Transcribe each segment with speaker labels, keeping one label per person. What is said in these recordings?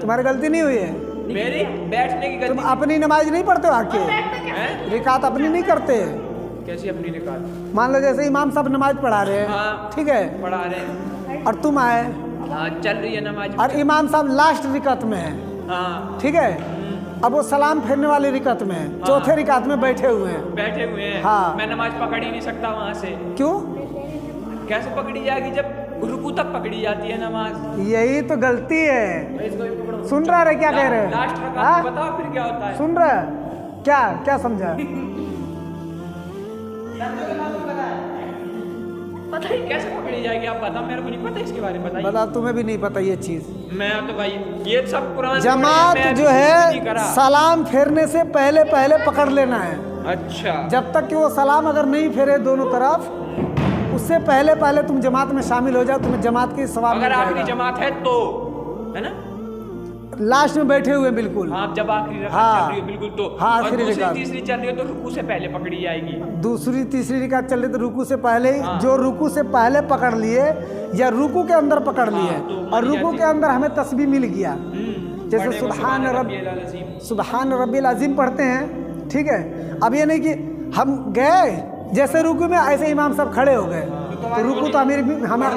Speaker 1: तुम्हारी गलती नहीं हुई है?
Speaker 2: मेरी बैठने की गलती।
Speaker 1: तुम अपनी नमाज नहीं पढ़ते हो आके? रिकात अपनी नहीं करते?
Speaker 2: कैसी अपनी रिकात?
Speaker 1: मान लो जैसे इमाम साहब नमाज पढ़ा रहे हैं,
Speaker 2: हाँ,
Speaker 1: ठीक है,
Speaker 2: पढ़ा रहे हैं
Speaker 1: और तुम आए,
Speaker 2: हाँ, चल रही है नमाज
Speaker 1: और इमाम साहब लास्ट रिकात में है,
Speaker 2: हाँ,
Speaker 1: ठीक है, अब वो सलाम फेरने वाली रिकात में है, चौथे रिकात में बैठे हुए हैं,
Speaker 2: बैठे हुए हैं,
Speaker 1: हाँ।
Speaker 2: मैं नमाज पकड़ ही नहीं सकता वहाँ से।
Speaker 1: क्यों?
Speaker 2: कैसे पकड़ी जाएगी जब रुकू तक पकड़ी जाती है नमाज?
Speaker 1: यही तो गलती है। सुन रहा है क्या कह रहे हैं?
Speaker 2: लास्ट रकात
Speaker 1: हाँ?
Speaker 2: बताओ फिर क्या होता है?
Speaker 1: सुन रहा है? क्या क्या समझा?
Speaker 2: पता ही कैसे पकड़ी जाएगी आप बताओ, मेरे को नहीं पता इसके बारे में, बताइए।
Speaker 1: बता, तुम्हें भी नहीं पता ये चीज?
Speaker 2: मैं तो भाई ये सब कुरान
Speaker 1: जमात
Speaker 2: मैं
Speaker 1: जो
Speaker 2: नहीं
Speaker 1: है
Speaker 2: करा।
Speaker 1: सलाम फेरने से पहले पहले पकड़ लेना है।
Speaker 2: अच्छा,
Speaker 1: जब तक कि वो सलाम अगर नहीं फेरे दोनों तरफ, उससे पहले पहले तुम जमात में शामिल हो जाओ, तुम्हें जमात की सवाब मिल
Speaker 2: अगर आखिरी
Speaker 1: जाएगा।
Speaker 2: जमात है तो, है ना?
Speaker 1: लास्ट में बैठे हुए बिल्कुल,
Speaker 2: हाँ, जब आखिरी रकात
Speaker 1: हाँ,
Speaker 2: चल रही हो बिल्कुल तो,
Speaker 1: हाँ,
Speaker 2: और
Speaker 1: आखिरी
Speaker 2: दूसरी
Speaker 1: रकात।
Speaker 2: तीसरी चल रही हो तो रुकू से पहले पकड़ी जाएगी।
Speaker 1: दूसरी तीसरी रिकात चल रही तो रुकू से पहले ही,
Speaker 2: हाँ।
Speaker 1: जो रुकू से पहले पकड़ लिए या रुकू के अंदर पकड़ लिए,
Speaker 2: हाँ, तो
Speaker 1: और
Speaker 2: मानी
Speaker 1: रुकू
Speaker 2: जाती
Speaker 1: के अंदर हमें तस्बीह मिल गया, जैसे
Speaker 2: पढ़ने को
Speaker 1: सुभान
Speaker 2: रब्बियल अज़ीम।
Speaker 1: सुभान रब्बिल अज़ीम पढ़ते हैं, ठीक है। अब ये नहीं कि हम गए जैसे रुकू में, ऐसे इमाम साहब खड़े हो गए, तो रुकू तो हमारी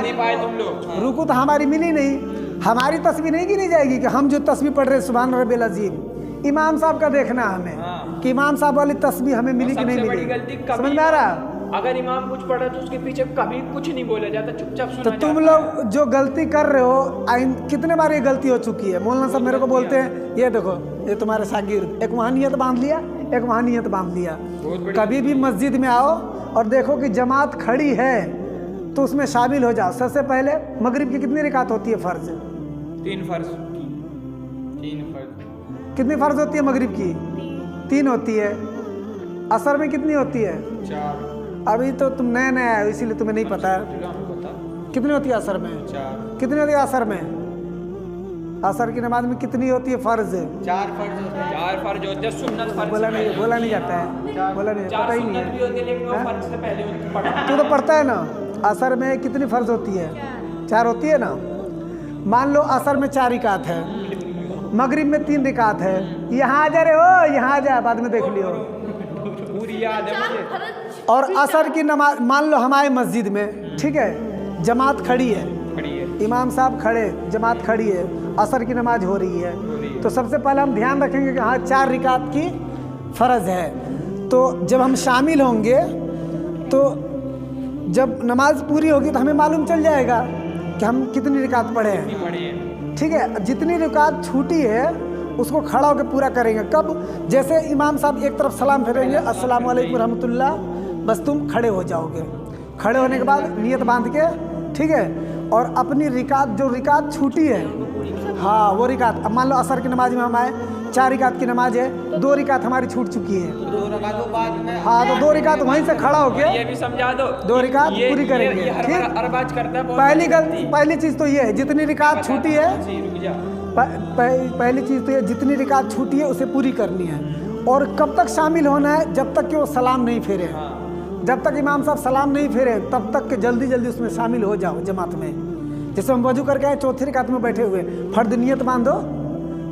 Speaker 2: नहीं पाए तुम लोग।
Speaker 1: रुकू तो हमारी मिली नहीं, हमारी तस्बीह नहीं गिनी जाएगी कि हम जो तस्बीह पढ़ रहे हैं सुभान रब्बिल अज़ीम, इमाम साहब का देखना है हमें,
Speaker 2: हाँ।
Speaker 1: कि इमाम साहब वाली तस्बीह हमें मिली कि नहीं
Speaker 2: सबसे बड़ी
Speaker 1: मिली।
Speaker 2: गलती
Speaker 1: समझ में आ रहा?
Speaker 2: अगर इमाम कुछ पढ़ा तो उसके पीछे कभी कुछ नहीं बोला जाता, चुपचाप सुना
Speaker 1: तो तुम
Speaker 2: जाता
Speaker 1: लोग जो गलती कर रहे हो, कितने बार ये गलती हो चुकी है। मौलाना साहब मेरे को बोलते हैं, ये देखो ये तुम्हारे शागिर्द, एक वहाँ नियत बांध लिया, एक वहाँ नियत बांध लिया। कभी भी मस्जिद में आओ और देखो कि जमात खड़ी है तो उसमें शामिल हो जाओ। सबसे पहले मगरिब की कितनी रिकात होती है फ़र्ज?
Speaker 2: 3 फर्ज, 3 फर्ज।
Speaker 1: कितनी फ़र्ज होती है मगरिब की? 3 होती है। असर में कितनी होती है?
Speaker 2: 4।
Speaker 1: अभी तो तुम नए नए आए हो इसीलिए तुम्हें नहीं पता है। कितनी होती है असर में?
Speaker 2: 4।
Speaker 1: कितनी होती है असर में? असर की नमाज में कितनी होती है फ़र्ज?
Speaker 2: 4 फर्ज होते हैं। 4 फर्ज होते हैं, सुन्नत फर्ज
Speaker 1: बोला
Speaker 2: से
Speaker 1: नहीं,
Speaker 2: पहले।
Speaker 1: बोला नहीं जाता है, बोला नहीं,
Speaker 2: 4
Speaker 1: पता ही नहीं
Speaker 2: सुन्नत
Speaker 1: है।
Speaker 2: भी होती है लेकिन वो
Speaker 1: हाँ?
Speaker 2: फर्ज से पहले पढ़ा।
Speaker 1: तू तो पढ़ता है ना, असर में कितनी फ़र्ज होती है? 4 होती है ना। मान लो असर में 4 रिकात है, मगरिब में 3 रिकात है। यहाँ आ जा रहे हो, यहाँ आ जा, बाद में देख लियो।
Speaker 2: पूरी याद है मुझे।
Speaker 1: और असर की नमाज मान लो हमारे मस्जिद में, ठीक है, जमात खड़ी है,
Speaker 2: खड़ी है।
Speaker 1: इमाम साहब खड़े, जमात खड़ी है, असर की नमाज हो रही है, तो सबसे पहले हम ध्यान रखेंगे कि हाँ 4 रिकात की फ़र्ज है। तो जब हम शामिल होंगे तो जब नमाज पूरी होगी तो हमें मालूम चल जाएगा कि हम कितनी रिकात पढ़े हैं,
Speaker 2: पढ़ी है।
Speaker 1: ठीक है। जितनी रिकात छूटी है उसको खड़ा होकर पूरा करेंगे। कब? जैसे इमाम साहब एक तरफ सलाम फेरेंगे, अस्सलाम वालेकुम रहमतुल्लाह, बस तुम खड़े हो जाओगे। खड़े होने के बाद नियत बांध के, ठीक है, और अपनी रिकात जो रिकात छूटी है, हाँ वो रिकात, अब मान लो असर की नमाज में हम आए, 4 रिकात की नमाज है, 2 रिकात हमारी छूट चुकी है,
Speaker 2: 2 रकातों बाद में,
Speaker 1: हाँ तो 2 रिकात वहीं से खड़ा होके
Speaker 2: ये भी समझा दो,
Speaker 1: 2 रिकात
Speaker 2: ये-
Speaker 1: पूरी करेंगे,
Speaker 2: ये हर
Speaker 1: ठीक।
Speaker 2: बार अरबाज करता है बहुत
Speaker 1: पहली चीज़ तो ये है, जितनी रिकात छूटी है,
Speaker 2: रुक जा।
Speaker 1: पहली चीज़ तो ये, जितनी रिकात छूटी है उसे पूरी करनी है। और कब तक शामिल होना है? जब तक कि वो सलाम नहीं फेरे। जब तक इमाम साहब सलाम नहीं फेरे तब तक के जल्दी जल्दी उसमें शामिल हो जाओ जमात में। जैसे हम वजू करके आए, चौथी रिकात में बैठे हुए, फर्द नियत बांधो,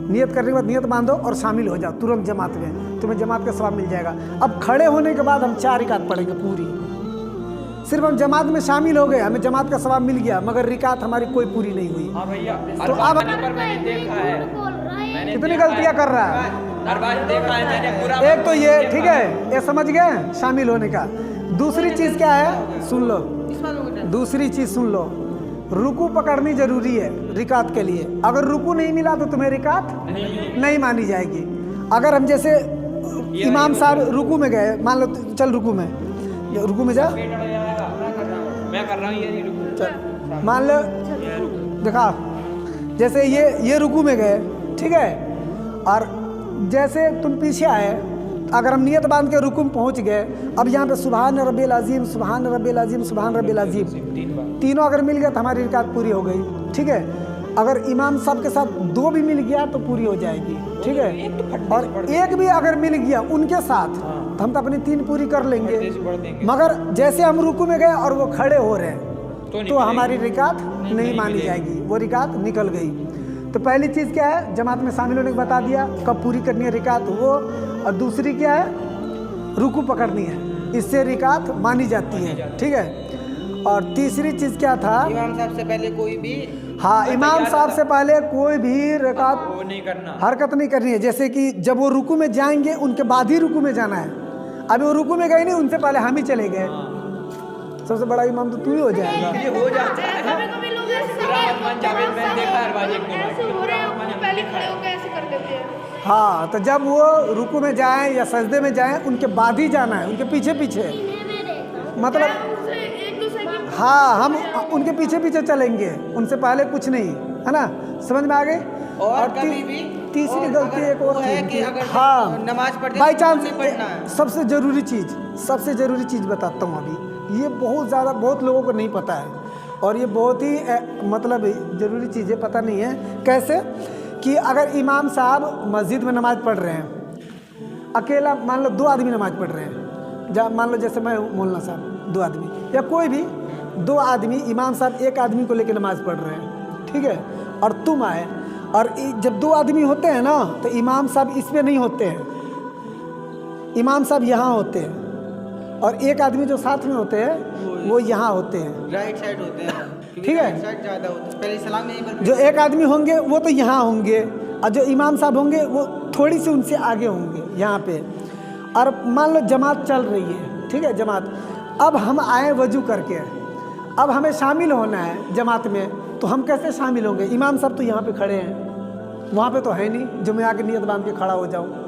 Speaker 1: नियत करने के बाद नियत बांधो और शामिल हो जाओ तुरंत जमात में, तुम्हें जमात का सवाब मिल जाएगा। अब खड़े होने के बाद हम 4 रिकात पढ़ेंगे पूरी। सिर्फ हम जमात में शामिल हो गए, हमें जमात का सवाब मिल गया, मगर रिकात हमारी कोई पूरी नहीं हुई।
Speaker 2: हाँ भैया,
Speaker 1: तो अब
Speaker 2: पर मैंने देखा है,
Speaker 1: कितनी गलतियां कर रहा है।
Speaker 2: अरबाज देखा है मैंने पूरा।
Speaker 1: एक तो ये, ठीक है, ये समझ गए शामिल होने का। दूसरी चीज़ क्या है? सुन लो, दूसरी चीज़ सुन लो, रुकू पकड़नी जरूरी है रिकात के लिए। अगर रुकू नहीं मिला तो तुम्हें रिकात नहीं मानी जाएगी। अगर हम जैसे इमाम साहब रुकू में गए, मान लो चल रुकू में जा,
Speaker 2: मैं कर रहा हूँ ये रुकू।
Speaker 1: चल मान लो, देखा जैसे ये रुकू में गए, ठीक है, और जैसे तुम पीछे आए, अगर हम नियत बांध के रुकू में पहुँच गए, अब यहाँ पे सुभान रब्बिल अज़ीम, सुभान रब्बिल अज़ीम, सुभान रब्बिल अज़ीम, तीनों अगर मिल गया तो हमारी रिकात पूरी हो गई, ठीक है। अगर इमाम साहब के साथ 2 भी मिल गया तो पूरी हो जाएगी, ठीक है। और 1 भी अगर मिल गया उनके साथ तो हम तो अपनी 3 पूरी कर लेंगे। मगर जैसे हम रुकू में गए और वो खड़े हो रहे हैं तो हमारी रिकात नहीं मानी जाएगी, वो रिकात निकल गई। तो पहली चीज़ क्या है, जमात में शामिल होने को बता दिया, कब पूरी करनी है रिकात वो, और दूसरी क्या है, रुकू पकड़नी है, इससे रिकात मानी जाती है, ठीक है। और तीसरी चीज़ क्या था,
Speaker 3: इमाम साहब से पहले कोई भी,
Speaker 1: हाँ, इमाम साहब से पहले कोई भी रिकात
Speaker 2: वो नहीं करना,
Speaker 1: हरकत नहीं करनी है। जैसे कि जब वो रुकू में जाएंगे उनके बाद ही रुकू में जाना है। अभी वो रुकू में गए नहीं, उनसे पहले हम ही चले गए, सबसे बड़ा इमाम तो तू ही हो जाएगा।
Speaker 2: ये हो जाता है।
Speaker 4: कभी-कभी लोग ऐसे करते हैं,
Speaker 2: रहमान जावेद मैंने देखा है वाजिब में,
Speaker 4: ऐसे हो रहे हैं, वो पहले खड़े होकर ऐसे कर देते हैं।
Speaker 1: हाँ, तो जब वो रुकू में जाएं या सजदे में जाएं उनके बाद ही जाना है, उनके पीछे पीछे, मतलब
Speaker 4: उनसे एक दूसरे की
Speaker 1: हाँ, हम उनके पीछे पीछे चलेंगे, उनसे पहले कुछ नहीं, है ना, समझ में आ गई।
Speaker 3: और कभी भी
Speaker 1: तीसरी
Speaker 3: और
Speaker 1: गलती
Speaker 3: अगर
Speaker 1: एक और
Speaker 3: वो है
Speaker 1: थी
Speaker 3: कि अगर
Speaker 1: हाँ,
Speaker 3: नमाज पढ़ते
Speaker 1: बाई
Speaker 3: तो
Speaker 1: चांस
Speaker 3: नहीं पढ़ना है।
Speaker 1: सबसे ज़रूरी चीज़ बताता हूँ अभी, ये बहुत लोगों को नहीं पता है, और ये बहुत ही मतलब ज़रूरी चीज़ है, पता नहीं है कैसे, कि अगर इमाम साहब मस्जिद में नमाज़ पढ़ रहे हैं, अकेला मान लो 2 आदमी नमाज़ पढ़ रहे हैं, मान लो जैसे मैं मौलाना साहब 2 आदमी, या कोई भी 2 आदमी, इमाम साहब 1 आदमी को लेकर नमाज़ पढ़ रहे हैं, ठीक है, और तुम आए, और जब 2 आदमी होते हैं ना, तो इमाम साहब इस पे नहीं होते हैं, इमाम साहब यहाँ होते हैं, और 1 आदमी जो साथ में होते हैं वो यहाँ होते हैं,
Speaker 3: राइट साइड होते हैं,
Speaker 1: ठीक है।
Speaker 3: राइट साइड ज़्यादा होता है, पहले सलाम नहीं पर
Speaker 1: जो 1 आदमी होंगे वो तो यहाँ होंगे, और जो इमाम साहब होंगे वो थोड़ी सी उनसे आगे होंगे यहाँ पे। और मान लो जमात चल रही है, ठीक है, जमात, अब हम आए वजू करके, अब हमें शामिल होना है जमात में, तो हम कैसे शामिल होंगे? इमाम साहब तो यहाँ पे खड़े हैं, वहाँ पे तो है नहीं जो मैं आके नियत बांध के खड़ा हो जाऊँ,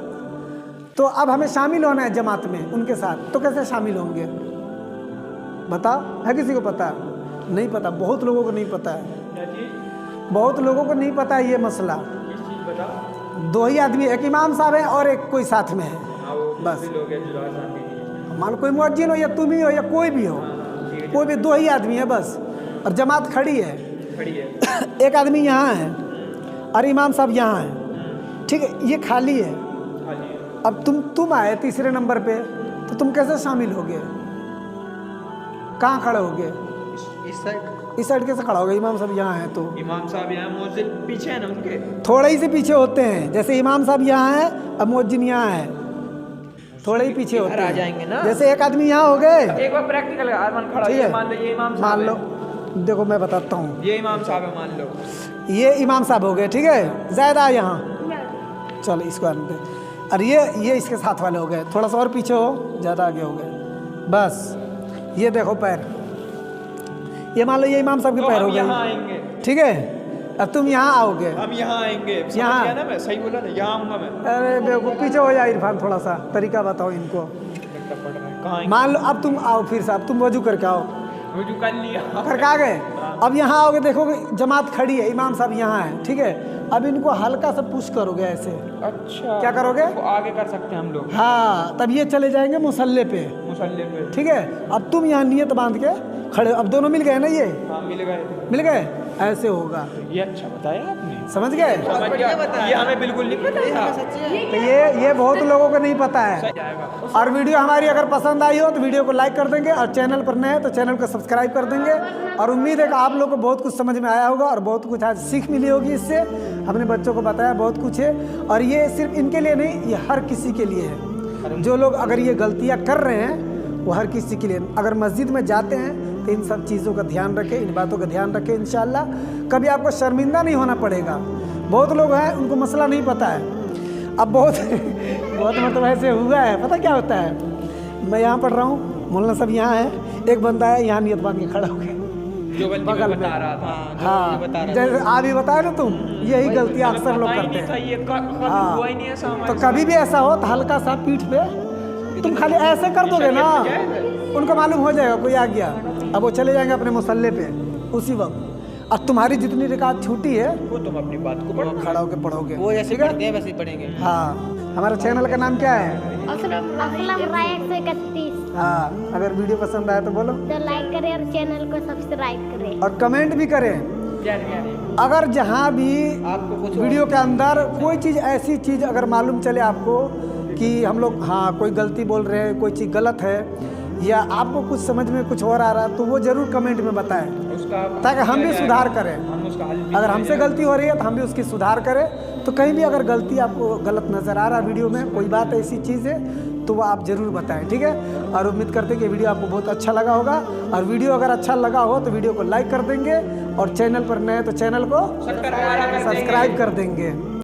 Speaker 1: तो अब हमें शामिल होना है जमात में उनके साथ, तो कैसे शामिल होंगे बताओ? है किसी को पता? नहीं पता, बहुत लोगों को नहीं पता है,
Speaker 2: क्या चीज़?
Speaker 1: बहुत लोगों को नहीं पता है ये मसला।
Speaker 2: किस चीज़ बताओ?
Speaker 1: 2 ही आदमी, एक इमाम साहब है और एक कोई साथ में है,
Speaker 2: हाँ, वो
Speaker 1: बस।
Speaker 2: भी लोग हैं जुलास आते
Speaker 1: मान लो कोई मुअज्जिन हो या तुम ही हो या कोई भी हो,
Speaker 2: हैं,
Speaker 1: कोई भी 2 ही आदमी है बस, और जमात खड़ी है,
Speaker 2: खड़ी है,
Speaker 1: एक आदमी यहाँ है और इमाम साहब यहाँ है, ठीक है, ये खाली है।
Speaker 2: खाली है।
Speaker 1: अब तुम आए तीसरे नंबर पे, तो तुम कैसे शामिल होगे? कहाँ खड़े होगे?
Speaker 3: इस साइड
Speaker 1: इस साइड कैसे खड़ा होगा? इमाम साहब यहाँ है तो
Speaker 2: इमाम साहब यहाँ मुअज्जिन पीछे है ना उनके,
Speaker 1: थोड़े ही से पीछे होते हैं, जैसे इमाम साहब यहाँ है, अब मुअज्जिन यहाँ है, थोड़े ही पीछे होते
Speaker 2: इधर आ
Speaker 1: हैं,
Speaker 2: जाएंगे ना।
Speaker 1: जैसे एक आदमी यहाँ हो गए,
Speaker 2: एक बार प्रैक्टिकल आरमान खड़ा,
Speaker 1: ठीक
Speaker 2: ये
Speaker 1: है,
Speaker 2: मान लो ये इमाम साहब
Speaker 1: मान लो,
Speaker 2: है।
Speaker 1: देखो मैं बताता हूँ,
Speaker 2: ये इमाम साहब है, मान लो
Speaker 1: ये इमाम साहब हो गए, ठीक है, ज़्यादा यहाँ, चलो इसको आने दे, और ये इसके साथ वाले हो गए, थोड़ा सा और पीछे हो, ज़्यादा आगे हो गए, बस। ये देखो पैर, ये मान लो ये इमाम साहब के
Speaker 2: तो
Speaker 1: पैर
Speaker 2: हम
Speaker 1: हो
Speaker 2: यहाँ
Speaker 1: गए,
Speaker 2: आएंगे,
Speaker 1: ठीक है, अब तुम यहाँ आओगे,
Speaker 2: हम यहाँ आएंगे, समझ
Speaker 1: यहाँ।
Speaker 2: गया ना, मैं सही बोला ना, यहाँ आऊँगा मैं।
Speaker 1: अरे बेवकूफ़, पीछे हो जा इरफान, थोड़ा सा तरीका बताओ इनको।
Speaker 2: लगता पड़ रहा है, कहाँ आएंगे?
Speaker 1: मान लो अब तुम आओ, फिर साहब तुम वजू करके आओ,
Speaker 2: वजू कर लिया,
Speaker 1: करके आ गए, अब यहाँ आओगे, देखोगे जमात खड़ी है, इमाम साहब यहाँ है, ठीक है, अब इनको हल्का सा पुश करोगे ऐसे,
Speaker 2: अच्छा
Speaker 1: क्या करोगे?
Speaker 2: वो आगे कर सकते हैं हम लोग,
Speaker 1: हाँ, तब ये चले जाएंगे मुसल्ले पे,
Speaker 2: मुसल्ले पे।
Speaker 1: ठीक है, अब तुम यहाँ नियत बांध के खड़े, अब दोनों मिल गए ना, ये
Speaker 2: हाँ,
Speaker 1: मिल गए, ऐसे होगा,
Speaker 2: ये अच्छा बताया आपने,
Speaker 1: समझ गए?
Speaker 2: समझ गया, ये हमें बिल्कुल नहीं पता था।
Speaker 3: सच्ची है।
Speaker 1: तो ये बहुत लोगों को नहीं पता है।
Speaker 2: सही जाएगा।
Speaker 1: और वीडियो हमारी अगर पसंद आई हो तो वीडियो को लाइक कर देंगे, और चैनल पर नए हैं तो चैनल को सब्सक्राइब कर देंगे, और उम्मीद है कि आप लोग को बहुत कुछ समझ में आया होगा और बहुत कुछ आज सीख मिली होगी इससे। अपने बच्चों को बताया बहुत कुछ है, और ये सिर्फ इनके लिए नहीं, ये हर किसी के लिए है। जो लोग अगर ये गलतियाँ कर रहे हैं वो हर किसी के लिए, अगर मस्जिद में जाते हैं तो इन सब चीज़ों का ध्यान रखें, इन बातों का ध्यान रखें, इंशाल्लाह कभी आपको शर्मिंदा नहीं होना पड़ेगा। बहुत लोग हैं उनको मसला नहीं पता है, अब बहुत मतलब ऐसे हुआ है, पता क्या होता है, मैं यहाँ पढ़ रहा हूँ, मौलाना साहब यहाँ है, एक बंदा है यहाँ नियत बांध के खड़ा हो गया
Speaker 2: जो गलती
Speaker 1: बगल
Speaker 2: मैं
Speaker 1: में।
Speaker 2: बता रहा था,
Speaker 1: हाँ, जैसे आप ही बताए ना तुम, यही गलतियाँ अक्सर लोग करते हैं।
Speaker 2: ये कभी
Speaker 1: हाँ,
Speaker 2: हुआ ही नहीं ऐसा
Speaker 1: तो
Speaker 2: हमारे
Speaker 1: कभी भी ऐसा हो तो हल्का सा पीठ पे तुम खाली ऐसे कर दोगे ना, उनको मालूम हो जाएगा कोई आ गया, अब वो चले जाएंगे अपने मुसल्ले पे उसी वक्त, और तुम्हारी जितनी रिकात छूटी है
Speaker 2: वो तुम अपनी बात को पढ़ो।
Speaker 1: खड़ा होकर पढ़ोगे,
Speaker 3: वो जैसे
Speaker 1: ठीक है?
Speaker 3: पढ़ते हैं वैसे ही पढ़ेंगे।
Speaker 1: हाँ, हमारा चैनल का नाम क्या है?
Speaker 4: असलम राय 131।
Speaker 1: हाँ, अगर वीडियो पसंद आया तो बोलो,
Speaker 4: तो लाइक करें और चैनल को सब्सक्राइब करें।
Speaker 1: और कमेंट भी करें।
Speaker 2: प्यारे
Speaker 1: अगर जहाँ भी
Speaker 3: आपको कुछ
Speaker 1: वीडियो के अंदर कोई चीज़, ऐसी चीज़ अगर मालूम चले आपको कि हम लोग हाँ कोई गलती बोल रहे हैं, कोई चीज़ गलत है, या आपको कुछ समझ में कुछ और आ रहा है, तो वो ज़रूर कमेंट में बताएं।
Speaker 2: उसके उसका
Speaker 1: ताकि हम भी सुधार करें।
Speaker 2: हम उसका हल भी
Speaker 1: अगर हमसे
Speaker 2: करें।
Speaker 1: गलती हो रही है तो हम भी उसकी सुधार करें। तो कहीं भी अगर गलती आपको गलत नज़र आ रहा है वीडियो में, कोई बात ऐसी चीज़ है तो वो आप ज़रूर बताएं, ठीक है। और उम्मीद करते हैं कि वीडियो आपको बहुत अच्छा लगा होगा। और वीडियो अगर अच्छा लगा हो तो वीडियो को लाइक कर देंगे, और चैनल पर नए तो चैनल को
Speaker 2: सब्सक्राइब कर देंगे।
Speaker 1: सब्सक्राइब कर देंगे।